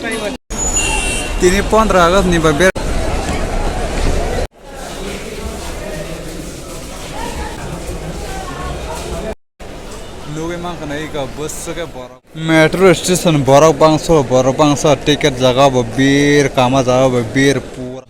Tini 15 August ni baber लोग मां कनाई का बस के metro station borok bangso ticket jaga bo bir kama jaga bo bir pura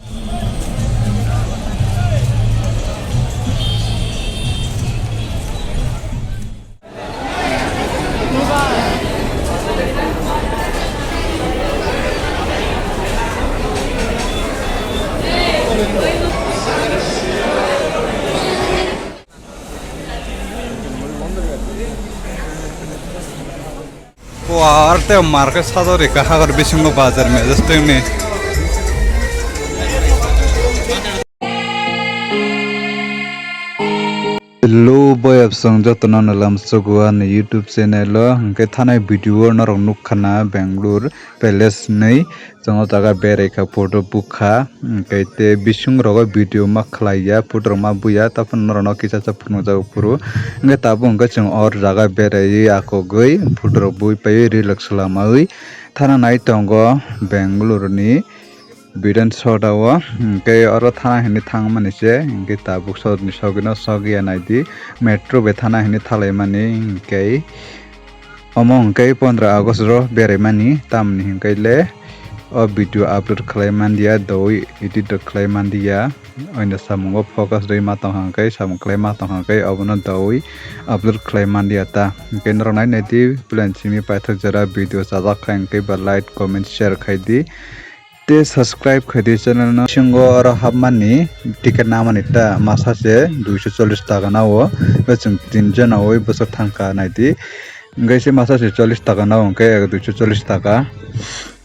arte market sadori kahagar bisingo bazar me justini Hello boy of song jotono nalam sogwan YouTube channel lo hingke thanai video norok nukkana Bangalore Palace nei jongo jaga berai photo bukha hingke te bising rogo video ma khlaiya photo ma buya tapon norono kisa cha phunu jago puru hingke tabo hingke chung or jaga berai akogoi photo bui pai relax lamai thana nai tongo Bangalore ni Bidan Sodawa, Gay or Thana Hini Tangmani, Gita books of Nishogino Sogi and ID, Metro Betana Hini Talemani, Gay among Gay Pondra Agosro, Beremani, Tamni Gale, or video upload Claymandia, though it did the Claymandia, on the Samungo focus de Matonhankai, some Claymatonhankai, Obono Doi, upload Claymandia, General native, Planchini Pathajara videos, other cranky, but light, comment, share, Kaidi. Subscribe khadi channel na singo aro habmani ticket namani ta masase 240 taka na wo bachung tinjon oi bosok thangka naidi ngaise masase 40 taka na onke 240 taka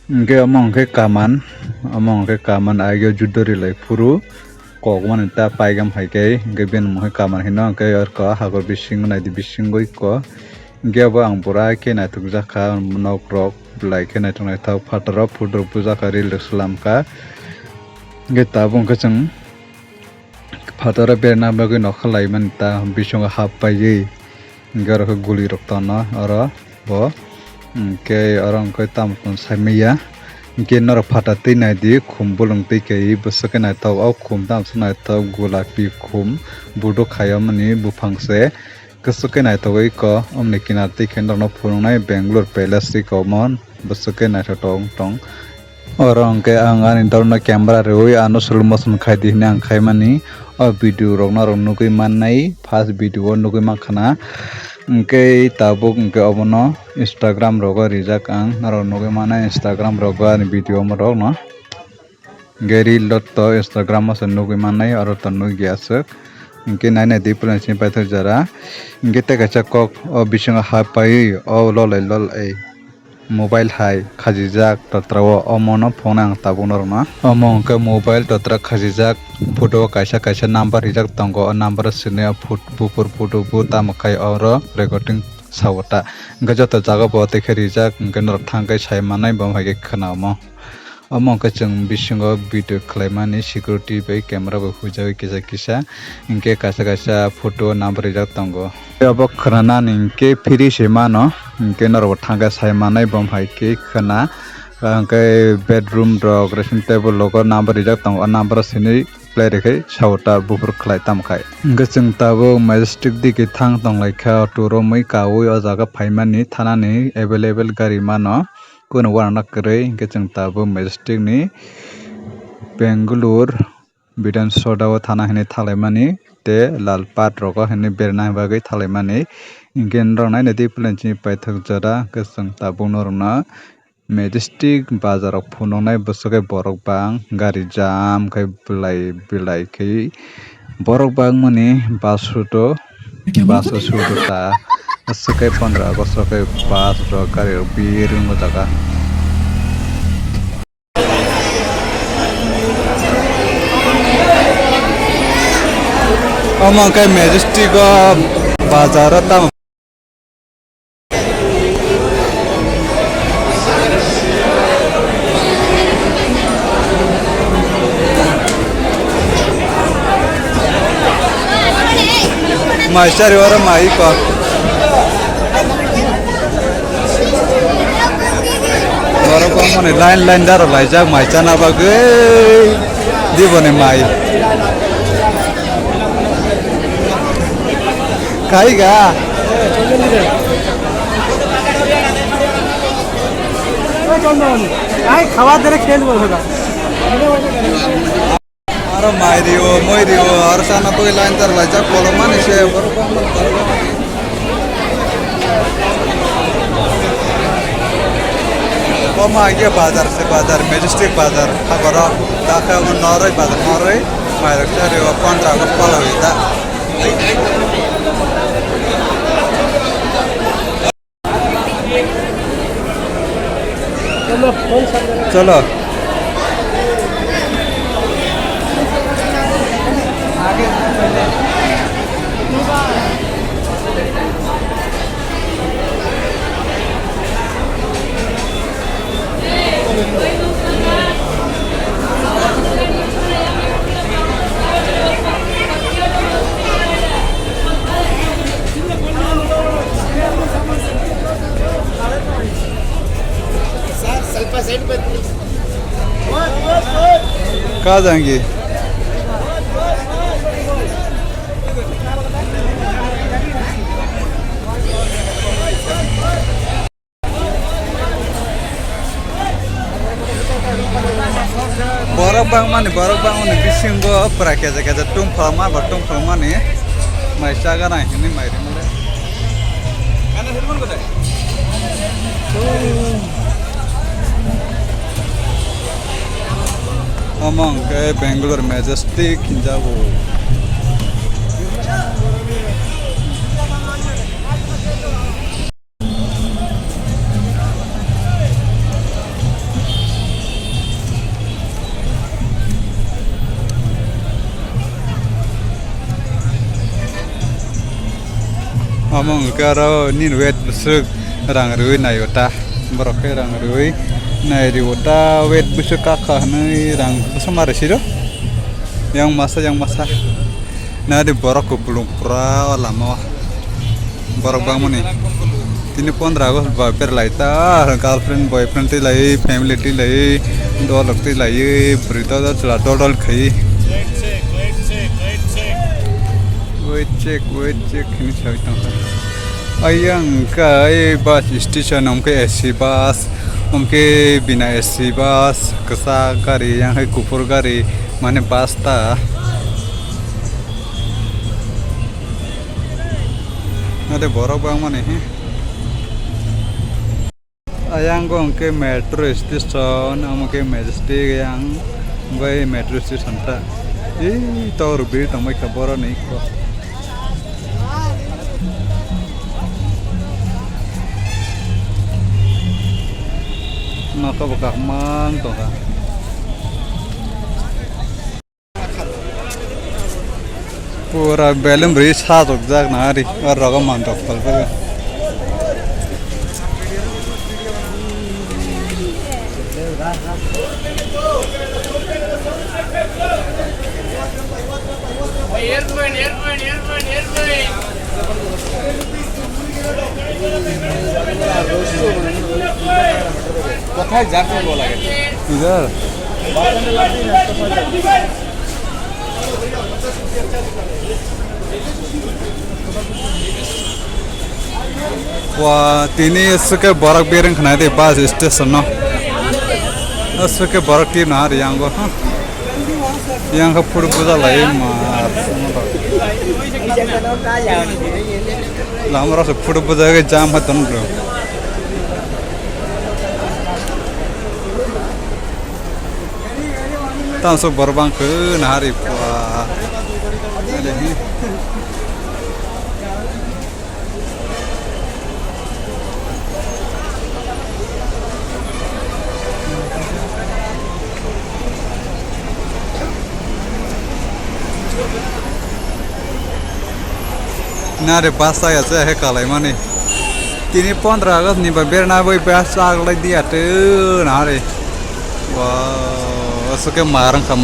nge amongke kaman agyo judori lai puru kokman ta paigam haike nge ben mohe kaman hino ke or ko hagor bising naidi bisingoi ko nge bo ang pura ke na tukjaka nokrok like na tong ta phatara photo puja kari leslam ka ge tabong ka chung phatara berna bagi nokhalai man ta bisong hap pai gar ko guli rokta na ara bo ke arang ko tam kon samiya ge nor phatate na di khumbulung te ke busake na ta au khum dam sna ta gulapi khum budo khayamani bufangse Kasuke na ito ko omni kinati kendo no punay Bangalore Palace ko mon basuke na ito tong orang ke angan internet camera rewi ano sulmosun khai di nang khai mani o video rok na rok nukui manai fast video nukui makhana ke tabuk ke obono Instagram rogo rijak ang naro nukui mana Instagram rogo ani video mo rok no geri lotto Instagram mas nukui manai aro tanu giasak Inke nai di pulan sin paithak jara inke te kacha kok o bising ha pai o lol mobile hai khajijak tatrawo o mono phone ang tabunor ma among ka mobile tatra khajijak photo kaisa number rijak tongo o number sine pupur photo bu tamakai oro recording sawata gajoto jaga bo te kharijak inke nor thangkai sai manai bam hage khanamo among ka chung bisingo video khlaimani security bai camera bo hujawi kisa inke kaisa photo number rijak tongo abo khana ninke free semano inke nor thanga sai manai bam hai ke khana ke bedroom ro dressing table logo number rijak tongo number sini play rekai sawta bufur khlai tamkai gachung tabo majestic dike thang tonglai kha turo moi kawi o jaga phaimani thanani available gari mano kono warna kare gachung tabo majestic ni Bangalore Bidan Sodawa thana hene thalaimani te lalpat rogo hene berna bagai thalaimani ingen rong nai nedi planchi paithak jara gachung tabo norna Majestic bazar of Punonai Busoke Borok Bang, Gari Jam, Kai Bilai Kai Borok Bang Money, Basuto, Basuta, Suke Pondra, Bosoke Bas, Rokari, Beer Mutaka. Among Kai Majestic Bazar. Masyari orang mai kok. Orang माने line दारो लाइजाक माइचाना बागै दिबने माइ खाइगा খাওয়া ধরে খেয়ে নেবো आरो माइरियो मोइरियो आरो साना बागै line दारो लाइजाक कलमान एसे Koma aja bazar se bazar majestic bazar khabara dakha norai bazar norai marak chare 15 agust pala hoita chalo कहाँ जाएंगे borok bang mani bisingo prakeza keza tungfalma ba tungfalma ni maisa gana ini mairi male kana hirmon kota among ke Bangalore Majestic hinjabo among karo nin wet besuk rang rui na yota borok ke rang rui na yota wet besuk kakah nai rang besamar siro yang masa na di borok ko belum pura lama borok bang moni tini 15 agust ba per laita girlfriend boyfriend ti lai family ti lai dolok ti lai berita da chla dol khai wait check ini saya tahu ayang kai bus station हमके AC bus हमके बिना AC bus कसा गाड़ी यहाँ है कुपुर गाड़ी माने pasta अरे बोरा बांग माने हैं ayang को हमके मेट्रो स्टेशन हमके मैजेस्टिक yang भाई मेट्रो स्टेशन था ये तो रुपये तो मैं खबर नहीं को naka bakak mang to ka pura belum beri satu jak nari orang mantap kalau কোথায় যাচ্ছে বলা গেছে इधर wah tini suka barak bereng kena di bus station no suka barak tim nah yang gua yang ke pura pura lain mar lama rasa pura pura ke jam hatan bro tanso berbang ke nahari wah ini nare basa ya saya kalai mani tini 15 agust ni berna boy basa lagi dia tuh nare wow suka marang ka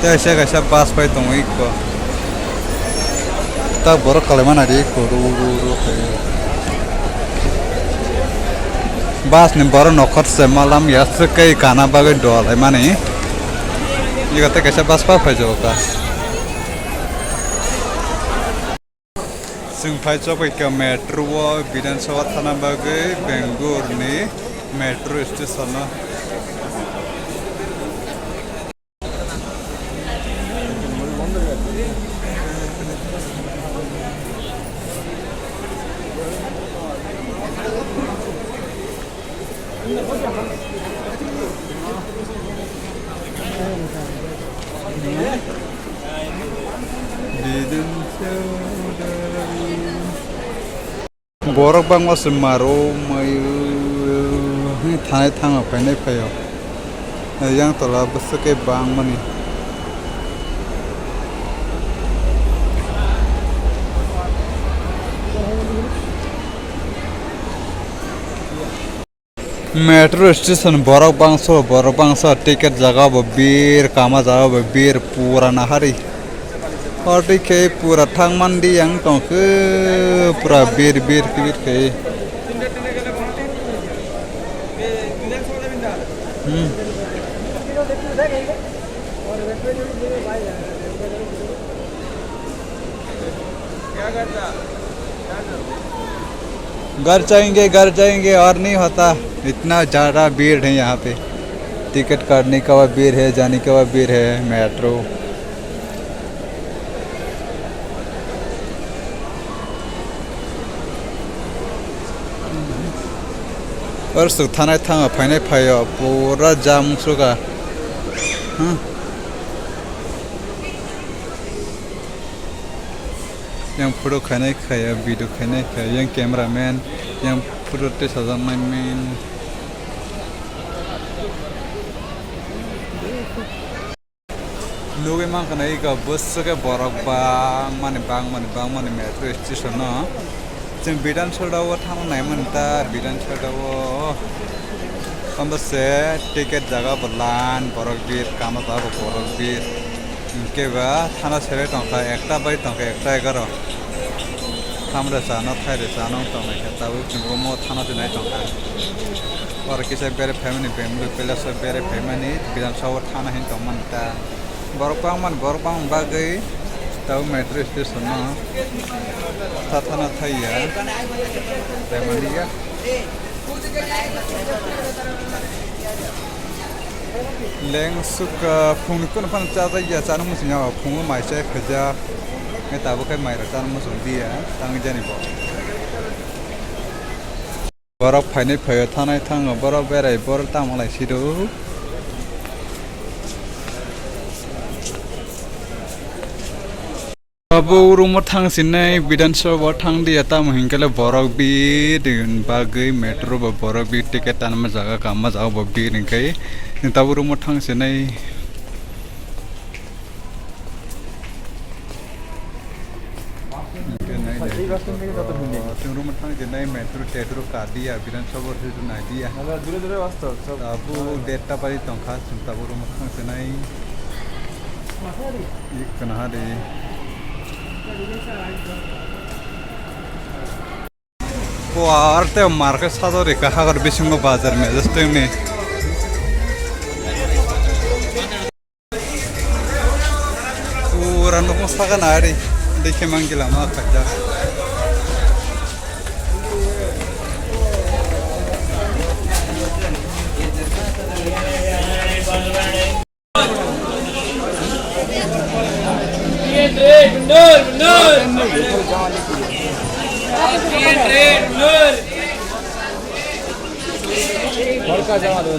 saya kasih pas pai tong iko tak borok kalai mana di ko ru bas ni boro nokot se malam ya sekai kana bagai dol ai mani iga te kaisa bas pa phai jo ka sung phai jo bai ka metro Vidhan Sabha thana bagai Bangalore ni metro station na borok bangma se maro mayu thane thang painai phayo yang tola busake bang mani metro station borok bangso ticket jaga bo bir kama jaga bo bir pura na hari Ordi ke pura thang mandi yang tong ke pura bir ke घर जाएंगे और नहीं होता इतना ज़्यादा भीड़ है यहाँ पे टिकट काटने का भी भीड़ है जाने का भी भीड़ है मेट्रो और सुथाना थांगा फाइने फायो पूरा जाम सुगा yang foto खाने खाया वीडियो खाने खाया yang cameraman yang foto ते सजानाय men लोगे मा कनाई का बस के बरक bang mani metro station no जों Vidhan Sabha थांनाय मोनता Vidhan Sabha कमसे टिकेट जगह बलान बरक बीर काम जाबो बरक बीर के बा थाना सेरे टंका एकटा बाय टंका एकटा 11 थामरे जानो थाइरे जानो टंका खेताबो जोंबो थाना दिनाय टंका और किसे बेरे फैमिली बेंगलुरु पेलेस बेरे फैमिली Vidhan Sabha थाना हिन टंमनता बरपां बागै ताउ मेट्रो स्टेशन थाना थाइया तेमनिया लें सुक फुंग कोन फन चादा या चानो मुसिया फुंग माइसे फजा मे ताबो kai माइरा चानो मुसुं दिया तांग जानिबो बरफ फाइनै फयो थानाय थाङो बरफ बेराय बर तामलाय सिदु Abu rumah thang sini Vidhan Sabha thang dia tam hingkale borok bi dengan bagai metro borok bi tiket tanam jaga kama jaga babi ningkai tabu rumah thang sini rumah thang sini metro tetro kadia Vidhan Sabha itu nadia tabu data pari tongkas tabu rumah thang sini ikan hari Wah, artinya market satu deh, kahar bising bazar में just में पूरा नुकसान saga नारी देखे मंगिला माँ कच्चा बड़का जमा दो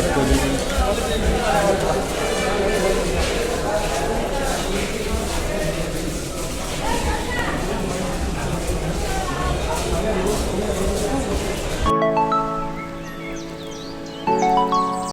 Good evening.